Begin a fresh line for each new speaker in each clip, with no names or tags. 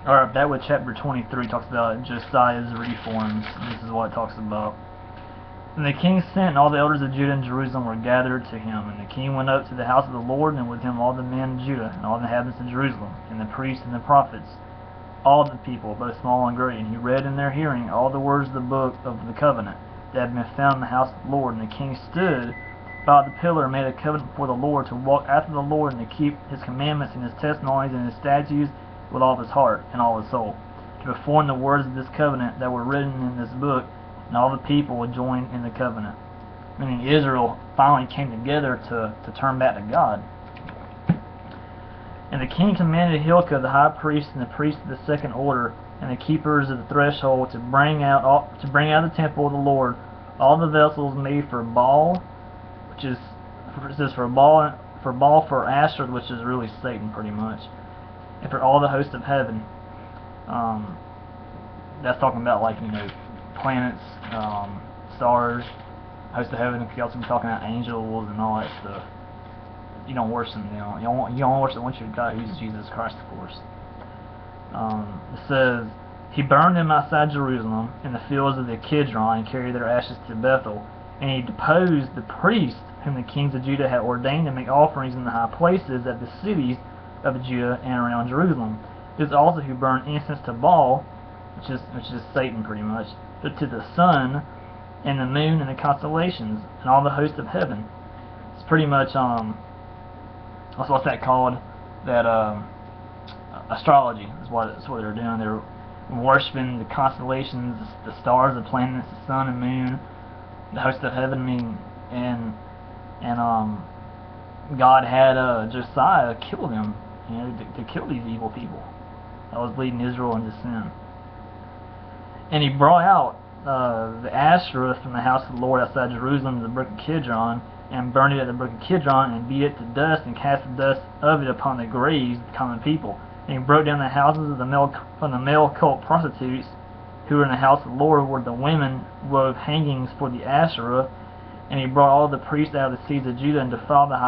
or that with chapter 23 talks about Josiah's reforms. This is what it talks about. And the king sent, and all the elders of Judah and Jerusalem were gathered to him. And the king went up to the house of the Lord, and with him all the men of Judah, and all the inhabitants of Jerusalem, and the priests and the prophets, all the people, both small and great. And he read in their hearing all the words of the book of the covenant that had been found in the house of the Lord. And the king stood by the pillar and made a covenant before the Lord, to walk after the Lord, and to keep his commandments and his testimonies and his statutes with all his heart and all his soul, to perform the words of this covenant that were written in this book. And all the people would join in the covenant. Meaning Israel finally came together to turn back to God. And the king commanded Hilkiah the high priest and the priests of the second order and the keepers of the threshold to bring out of the temple of the Lord all the vessels made for Baal, which is for Baal, for Asherah, which is really Satan pretty much, and for all the hosts of heaven. That's talking about, like, planets, stars, hosts of heaven. You could also be talking about angels and all that stuff. You don't worship them. You don't worship one true God, who's Jesus Christ, of course. It says, he burned them outside Jerusalem in the fields of the Kidron, and carried their ashes to Bethel. And he deposed the priests whom the kings of Judah had ordained to make offerings in the high places at the cities of Judah and around Jerusalem. This also who burned incense to Baal, which is Satan pretty much, but to the sun and the moon and the constellations and all the hosts of heaven. It's pretty much what's that called? That astrology is what they're doing. They're worshiping the constellations, the stars, the planets, the sun and moon, the hosts of heaven. I mean, and God had Josiah kill them, to kill these evil people that was leading Israel into sin. And he brought out the Asherah from the house of the Lord outside Jerusalem to the brook of Kidron, and burned it at the brook of Kidron, and beat it to dust, and cast the dust of it upon the graves of the common people. And he broke down the houses of the male cult prostitutes who were in the house of the Lord, where the women wove hangings for the Asherah. And he brought all the priests out of the seeds of Judah, and defiled the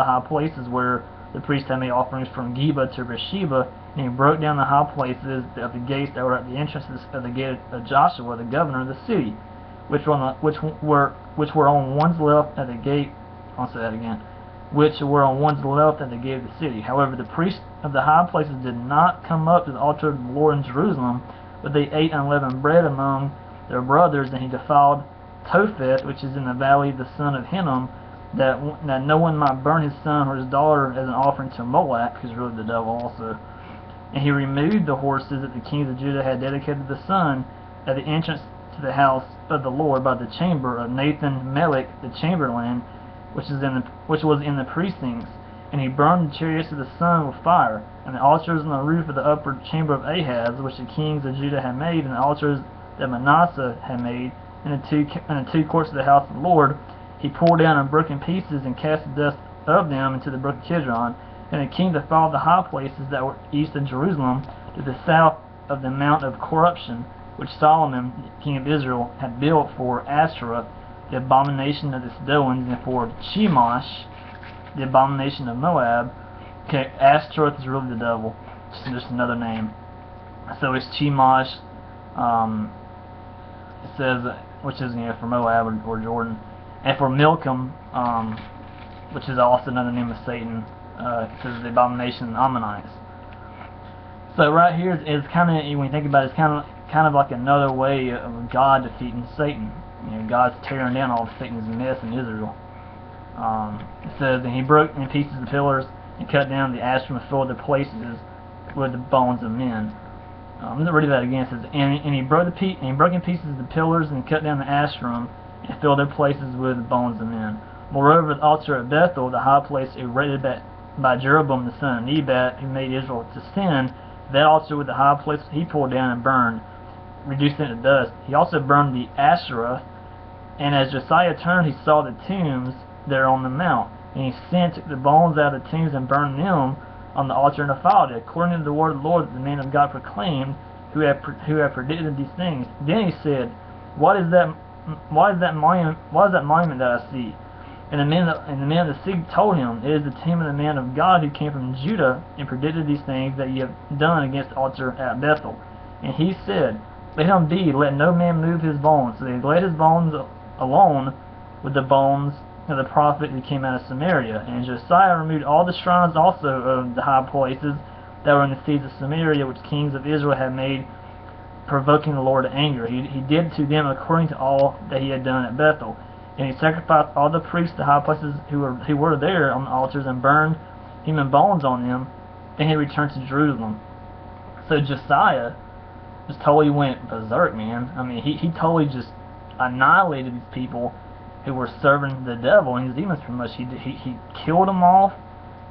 high places where the priests had made offerings from Geba to Beersheba. And he broke down the high places of the gates that were at the entrances of the gate of Joshua, the governor of the city, which were on one's left at the gate. I'll say that again. Which were on one's left at the gate of the city. However, the priests of the high places did not come up to the altar of the Lord in Jerusalem, but they ate unleavened bread among their brothers. And he defiled Topheth, which is in the valley of the son of Hinnom, that no one might burn his son or his daughter as an offering to Moloch, who's really the devil also. And he removed the horses that the kings of Judah had dedicated to the sun at the entrance to the house of the Lord by the chamber of Nathan Melech the chamberlain, which was in the precincts. And he burned the chariots of the sun with fire, and the altars on the roof of the upper chamber of Ahaz, which the kings of Judah had made, and the altars that Manasseh had made, in the two courts of the house of the Lord, he pulled down and broke in pieces, and cast the dust of them into the brook of Kidron. And the king defiled the high places that were east of Jerusalem, to the south of the Mount of Corruption, which Solomon, king of Israel, had built for Asherah, the abomination of the Sidonians, and for Chemosh, the abomination of Moab. Okay, Ashtaroth is really the devil, just another name. So it's Chemosh, it says, which is for Moab or Jordan, and for Milcom, which is also another name of Satan, because the abomination of the Ammonites. So right here is kind of, when you think about it, it's kind of like another way of God defeating Satan. God's tearing down all of Satan's mess in Israel. It says, and he broke in pieces the pillars and cut down the Asherim and filled the places with the bones of men. I'm going to read that again. It says, and he broke in pieces the pillars and cut down the Asherim and filled their places with the bones of men. Moreover, the altar at Bethel, the high place erected by Jeroboam the son of Nebat, who made Israel to sin, that altar with the high place he pulled down and burned, reducing it to dust. He also burned the Asherah, and as Josiah turned, he saw the tombs there on the mount. And he took the bones out of the tombs and burned them on the altar and defiled it, according to the word of the Lord that the man of God proclaimed, who had predicted these things. Then he said, What is that monument that I see? And the man of the sea told him, It is the tomb of the man of God who came from Judah, and predicted these things that ye have done against the altar at Bethel. And he said, Let him be, let no man move his bones. So they laid his bones alone with the bones of the prophet who came out of Samaria. And Josiah removed all the shrines also of the high places that were in the cities of Samaria, which kings of Israel had made, provoking the Lord to anger. He did to them according to all that he had done at Bethel. And he sacrificed all the priests, the high places who were there on the altars, and burned human bones on them. Then he returned to Jerusalem. So Josiah just totally went berserk, man. I mean, he totally just annihilated these people who were serving the devil and his demons pretty much. He killed them off.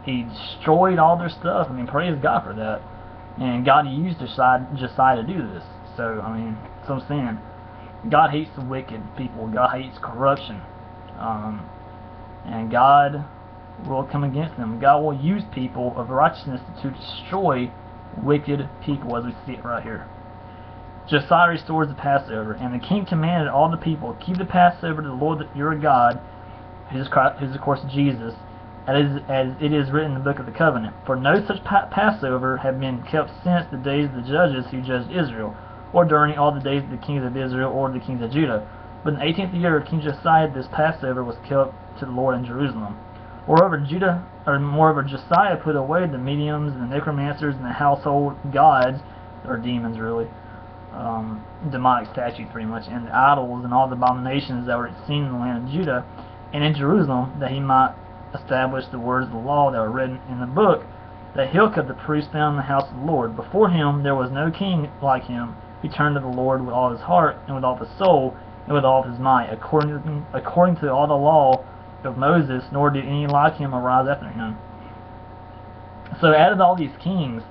He destroyed all their stuff. I mean, praise God for that. And God used Josiah to do this. So, I mean, that's what I'm saying. God hates the wicked people. God hates corruption. And God will come against them. God will use people of righteousness to destroy wicked people, as we see it right here. Josiah restores the Passover, and the king commanded all the people, Keep the Passover to the Lord your God, who is of course Jesus, as it is written in the book of the covenant. For no such Passover had been kept since the days of the judges who judged Israel, or during all the days of the kings of Israel or the kings of Judah. But in the 18th year of King Josiah, this Passover was kept to the Lord in Jerusalem. Moreover, Josiah put away the mediums and the necromancers and the household gods, or demons really, demonic statues pretty much, and the idols and all the abominations that were seen in the land of Judah and in Jerusalem, that he might establish the words of the law that were written in the book that Hilkiah the priest found in the house of the Lord. Before him there was no king like him, who turned to the Lord with all his heart and with all his soul and with all his might, according to all the law of Moses, nor did any like him arise after him. So out of all these kings,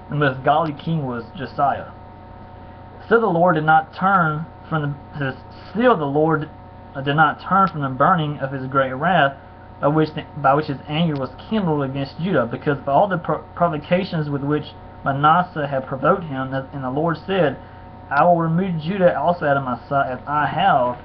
the most godly king was Josiah. Still the Lord did not turn from the burning of his great wrath, by which his anger was kindled against Judah, because of all the provocations with which Manasseh had provoked him. And the Lord said, I will remove Judah also out of my sight, as I have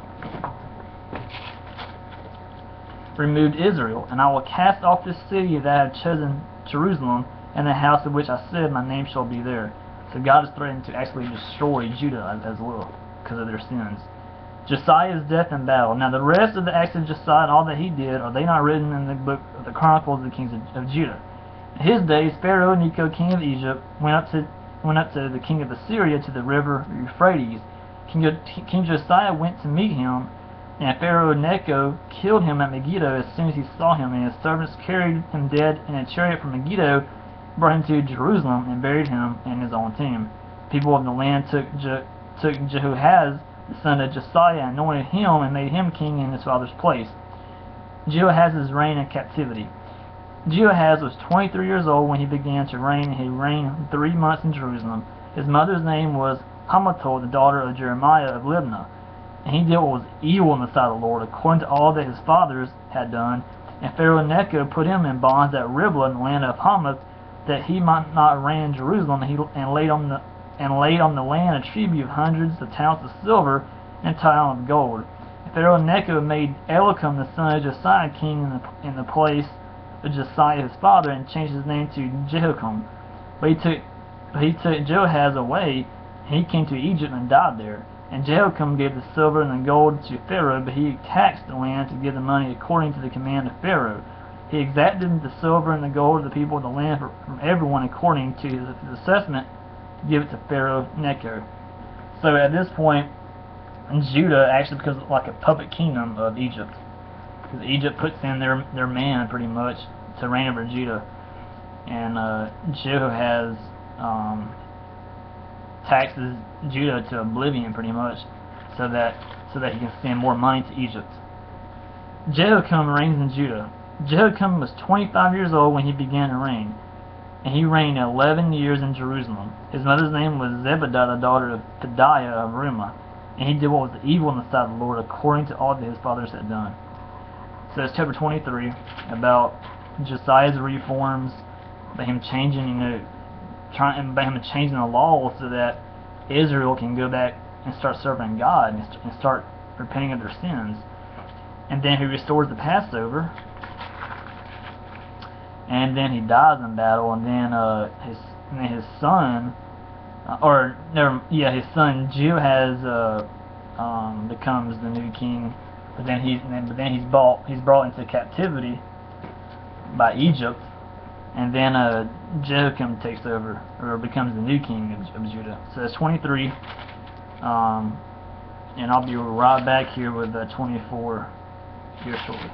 removed Israel, and I will cast off this city that I have chosen, Jerusalem, and the house of which I said, My name shall be there. So God is threatening to actually destroy Judah as well, because of their sins. Josiah's death in battle. Now the rest of the acts of Josiah and all that he did, are they not written in the book of the Chronicles of the kings of Judah? In his days, Pharaoh Necho, king of Egypt, went up to the king of Assyria to the river Euphrates. King Josiah went to meet him, and Pharaoh Necho killed him at Megiddo as soon as he saw him, and his servants carried him dead in a chariot from Megiddo, brought him to Jerusalem, and buried him in his own tomb. People of the land took Jehoahaz, the son of Josiah, and anointed him and made him king in his father's place. Jehoahaz's reign in captivity. Jehoahaz was 23 years old when he began to reign, and he reigned 3 months in Jerusalem. His mother's name was Hamutal, the daughter of Jeremiah of Libnah. And he did what was evil in the sight of the Lord, according to all that his fathers had done. And Pharaoh Necho put him in bonds at Riblah in the land of Hamath, that he might not reign in Jerusalem, and laid on the land a tribute of hundreds of talents of silver and a talent of gold. And Pharaoh Necho made Elikam the son of Josiah king in the place of Josiah his father, and changed his name to Jehoiakim. But he took Jehoahaz away, and he came to Egypt and died there. And Jehoiakim gave the silver and the gold to Pharaoh, but he taxed the land to give the money according to the command of Pharaoh. He exacted the silver and the gold of the people of the land from everyone according to his assessment, to give it to Pharaoh Necho. So at this point, Judah actually becomes like a puppet kingdom of Egypt, because Egypt puts in their man pretty much to reign over Judah, and Jehoahaz taxes Judah to oblivion pretty much, so that he can send more money to Egypt. Jehoiakim reigns in Judah. Jehoiakim was 25 years old when he began to reign, and he reigned 11 years in Jerusalem. His mother's name was Zebedah, the daughter of Pedaiah of Rumah, and he did what was evil in the sight of the Lord, according to all that his fathers had done. So it's chapter 23, about Josiah's reforms, by him changing, by him changing the law so that Israel can go back and start serving God and start repenting of their sins. and then he restores the Passover, and then he dies in battle, and then his son, his son Jehoaz becomes the new king, but then he's brought into captivity by Egypt, and then Jehoiakim takes over, or becomes the new king of Judah. So that's 23, and I'll be right back here with 24 here shortly.